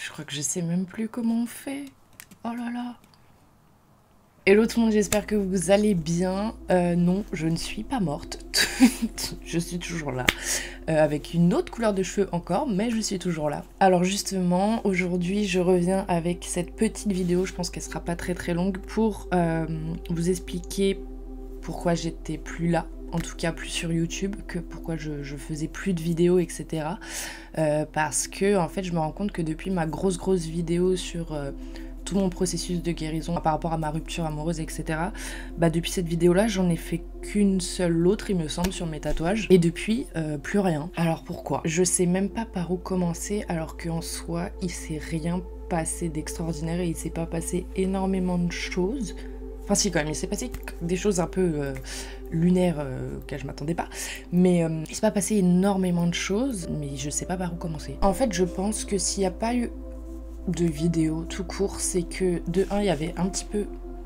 Je crois que je sais même plus comment on fait. Oh là là. Hello tout le monde, j'espère que vous allez bien. Non, je ne suis pas morte. Je suis toujours là. Avec une autre couleur de cheveux encore, mais je suis toujours là. Alors justement, aujourd'hui, je reviens avec cette petite vidéo. Je pense qu'elle sera pas très longue pour vous expliquer pourquoi j'étais plus là. En tout cas plus sur YouTube, que pourquoi je faisais plus de vidéos, etc. Parce que en fait je me rends compte que depuis ma grosse vidéo sur tout mon processus de guérison par rapport à ma rupture amoureuse, etc. Bah depuis cette vidéo là j'en ai fait qu'une seule autre il me semble sur mes tatouages et depuis plus rien. Alors pourquoi? Je sais même pas par où commencer alors qu'en soi il s'est rien passé d'extraordinaire et il s'est pas passé énormément de choses. Enfin si quand même, il s'est passé des choses un peu lunaires auxquelles je m'attendais pas. Mais il s'est pas passé énormément de choses, mais je sais pas par où commencer. En fait, je pense que s'il n'y a pas eu de vidéo tout court, c'est que de un, il y avait un petit peu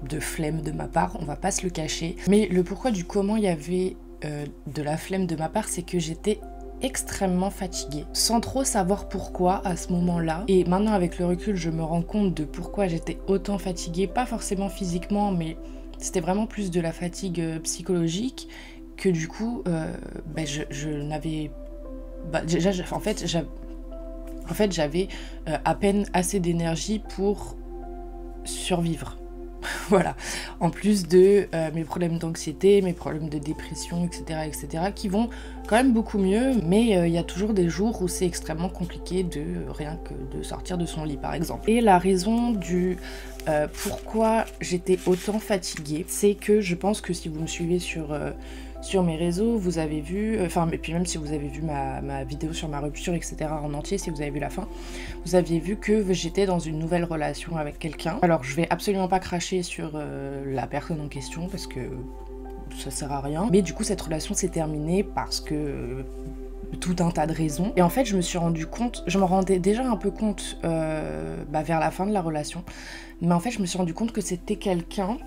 de flemme de ma part, on va pas se le cacher. Mais le pourquoi du comment il y avait de la flemme de ma part, c'est que j'étais extrêmement fatiguée, sans trop savoir pourquoi à ce moment-là. Et maintenant avec le recul, je me rends compte de pourquoi j'étais autant fatiguée, pas forcément physiquement, mais c'était vraiment plus de la fatigue psychologique, que du coup, je n'avais... En fait, j'avais à peine assez d'énergie pour survivre. Voilà, en plus de mes problèmes d'anxiété, mes problèmes de dépression, etc., qui vont quand même beaucoup mieux, mais il y a toujours des jours où c'est extrêmement compliqué de rien que de sortir de son lit, par exemple. Et la raison du pourquoi j'étais autant fatiguée, c'est que je pense que si vous me suivez sur mes réseaux, vous avez vu, et puis même si vous avez vu ma vidéo sur ma rupture, etc. en entier, si vous avez vu la fin, vous aviez vu que j'étais dans une nouvelle relation avec quelqu'un. Alors je vais absolument pas cracher sur la personne en question parce que ça sert à rien. Mais du coup cette relation s'est terminée parce que tout un tas de raisons. Et en fait je me suis rendu compte, je me rendais déjà un peu compte vers la fin de la relation, mais en fait je me suis rendu compte que c'était quelqu'un,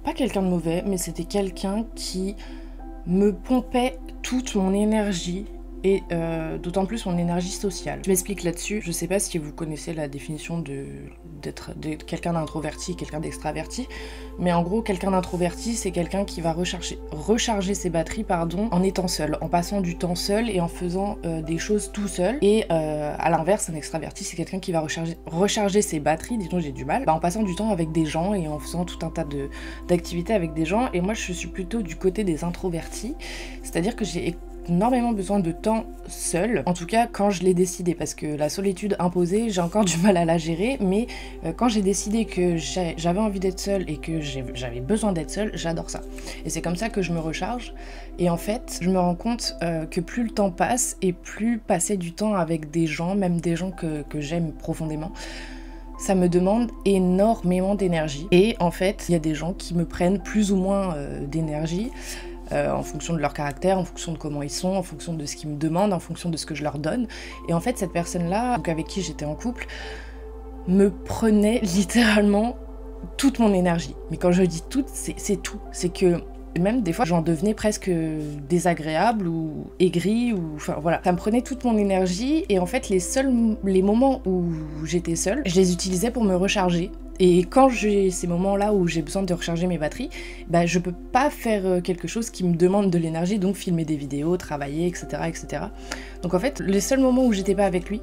pas quelqu'un de mauvais, mais c'était quelqu'un qui me pompait toute mon énergie et d'autant plus mon énergie sociale. Je m'explique là-dessus. Je sais pas si vous connaissez la définition de quelqu'un d'introverti, quelqu'un d'extraverti, mais en gros quelqu'un d'introverti c'est quelqu'un qui va recharger ses batteries en étant seul, en passant du temps seul et en faisant des choses tout seul. Et à l'inverse, un extraverti c'est quelqu'un qui va recharger ses batteries, disons j'ai du mal, en passant du temps avec des gens et en faisant tout un tas d'activités avec des gens. Et moi je suis plutôt du côté des introvertis, c'est-à-dire que j'ai énormément besoin de temps seul, en tout cas quand je l'ai décidé, parce que la solitude imposée j'ai encore du mal à la gérer, mais quand j'ai décidé que j'avais envie d'être seule et que j'avais besoin d'être seule, j'adore ça. Et c'est comme ça que je me recharge. Et en fait je me rends compte que plus le temps passe et plus passer du temps avec des gens, même des gens que j'aime profondément, ça me demande énormément d'énergie. Et en fait il y a des gens qui me prennent plus ou moins d'énergie en fonction de leur caractère, en fonction de comment ils sont, en fonction de ce qu'ils me demandent, en fonction de ce que je leur donne. Et en fait cette personne-là, donc avec qui j'étais en couple, me prenait littéralement toute mon énergie. Mais quand je dis toute, c'est tout. C'est que même des fois j'en devenais presque désagréable ou aigrie, ou enfin voilà. Ça me prenait toute mon énergie et en fait les moments où j'étais seule, je les utilisais pour me recharger. Et quand j'ai ces moments-là où j'ai besoin de recharger mes batteries, je peux pas faire quelque chose qui me demande de l'énergie, donc filmer des vidéos, travailler, etc. Donc en fait, les seuls moments où j'étais pas avec lui,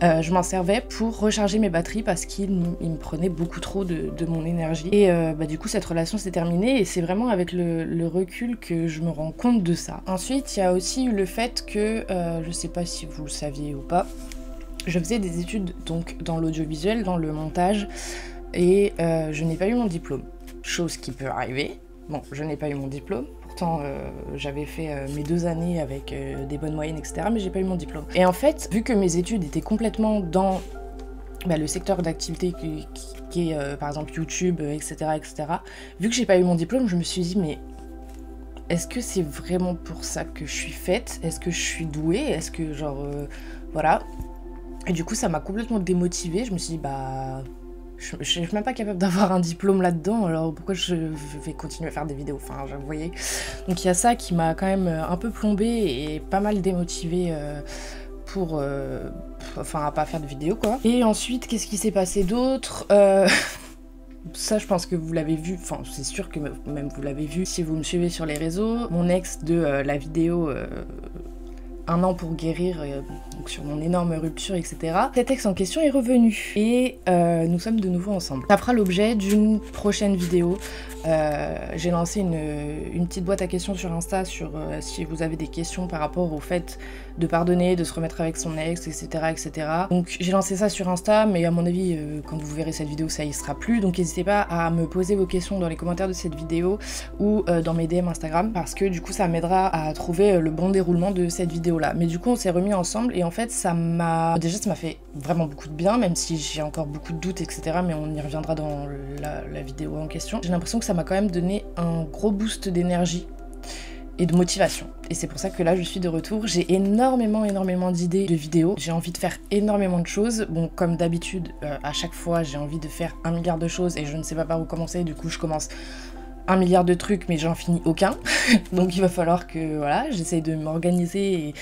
je m'en servais pour recharger mes batteries parce qu'il me prenait beaucoup trop de mon énergie. Et du coup, cette relation s'est terminée et c'est vraiment avec le recul que je me rends compte de ça. Ensuite, il y a aussi eu le fait que, je sais pas si vous le saviez ou pas, je faisais des études donc dans l'audiovisuel, dans le montage, et je n'ai pas eu mon diplôme. Chose qui peut arriver. Bon, je n'ai pas eu mon diplôme. Pourtant, j'avais fait mes 2 années avec des bonnes moyennes, etc. Mais j'ai pas eu mon diplôme. Et en fait, vu que mes études étaient complètement dans le secteur d'activité qui est par exemple YouTube, etc., vu que j'ai pas eu mon diplôme, je me suis dit, mais est-ce que c'est vraiment pour ça que je suis faite? Est-ce que je suis douée? Est-ce que genre... voilà. Et du coup, ça m'a complètement démotivée. Je me suis dit, je suis même pas capable d'avoir un diplôme là-dedans, alors pourquoi je vais continuer à faire des vidéos, enfin, vous voyez. Donc il y a ça qui m'a quand même un peu plombée et pas mal démotivée pour enfin à pas faire de vidéo quoi. Et ensuite qu'est-ce qui s'est passé d'autre ça je pense que vous l'avez vu, enfin c'est sûr que même vous l'avez vu si vous me suivez sur les réseaux. Mon ex de la vidéo 1 an pour guérir, donc sur mon énorme rupture, etc. Cet ex en question est revenu et nous sommes de nouveau ensemble. Ça fera l'objet d'une prochaine vidéo. J'ai lancé une petite boîte à questions sur Insta sur si vous avez des questions par rapport au fait de pardonner, de se remettre avec son ex, etc. etc. Donc j'ai lancé ça sur Insta, mais à mon avis, quand vous verrez cette vidéo, ça y sera plus. Donc n'hésitez pas à me poser vos questions dans les commentaires de cette vidéo ou dans mes DM Instagram, parce que du coup ça m'aidera à trouver le bon déroulement de cette vidéo là. Mais du coup on s'est remis ensemble et en fait ça m'a fait vraiment beaucoup de bien, même si j'ai encore beaucoup de doutes, etc. Mais on y reviendra dans la vidéo en question. J'ai l'impression que ça m'a quand même donné un gros boost d'énergie et de motivation. Et c'est pour ça que là je suis de retour. J'ai énormément d'idées de vidéos. J'ai envie de faire énormément de choses. Bon, comme d'habitude, à chaque fois j'ai envie de faire 1 milliard de choses et je ne sais pas par où commencer. Du coup je commence 1 milliard de trucs mais j'en finis aucun. Donc il va falloir que voilà, j'essaye de m'organiser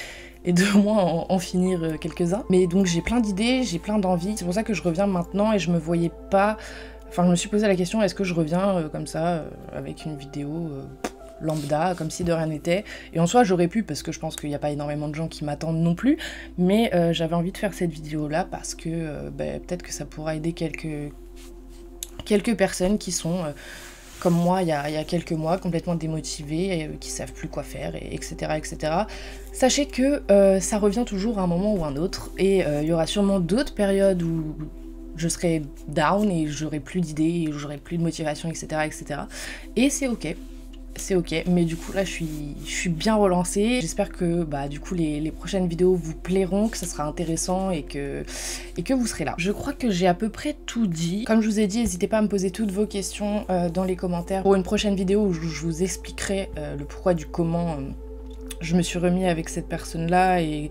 et de moins en finir quelques-uns. Mais donc j'ai plein d'idées, j'ai plein d'envies. C'est pour ça que je reviens maintenant et je me voyais pas... Enfin je me suis posé la question, est-ce que je reviens comme ça avec une vidéo lambda, comme si de rien n'était. Et en soi j'aurais pu, parce que je pense qu'il n'y a pas énormément de gens qui m'attendent non plus, mais j'avais envie de faire cette vidéo là parce que peut-être que ça pourra aider quelques personnes qui sont comme moi il y a quelques mois, complètement démotivées, qui savent plus quoi faire, etc. etc. Sachez que ça revient toujours à un moment ou un autre, et il y aura sûrement d'autres périodes où je serai down et j'aurai plus d'idées, et j'aurai plus de motivation, etc. etc. Et c'est ok. C'est ok, mais du coup là je suis bien relancée. J'espère que du coup les prochaines vidéos vous plairont, que ça sera intéressant et que vous serez là. Je crois que j'ai à peu près tout dit. Comme je vous ai dit, n'hésitez pas à me poser toutes vos questions dans les commentaires pour une prochaine vidéo où je vous expliquerai le pourquoi du comment je me suis remis avec cette personne là et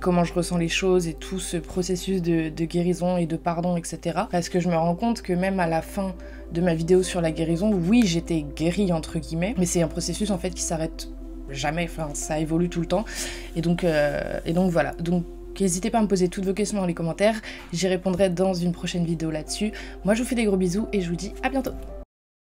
comment je ressens les choses et tout ce processus de guérison et de pardon, etc. Parce que je me rends compte que même à la fin de ma vidéo sur la guérison, oui, j'étais guérie entre guillemets, mais c'est un processus en fait qui s'arrête jamais, enfin ça évolue tout le temps. Et donc voilà. Donc n'hésitez pas à me poser toutes vos questions dans les commentaires, j'y répondrai dans une prochaine vidéo là-dessus. Moi je vous fais des gros bisous et je vous dis à bientôt.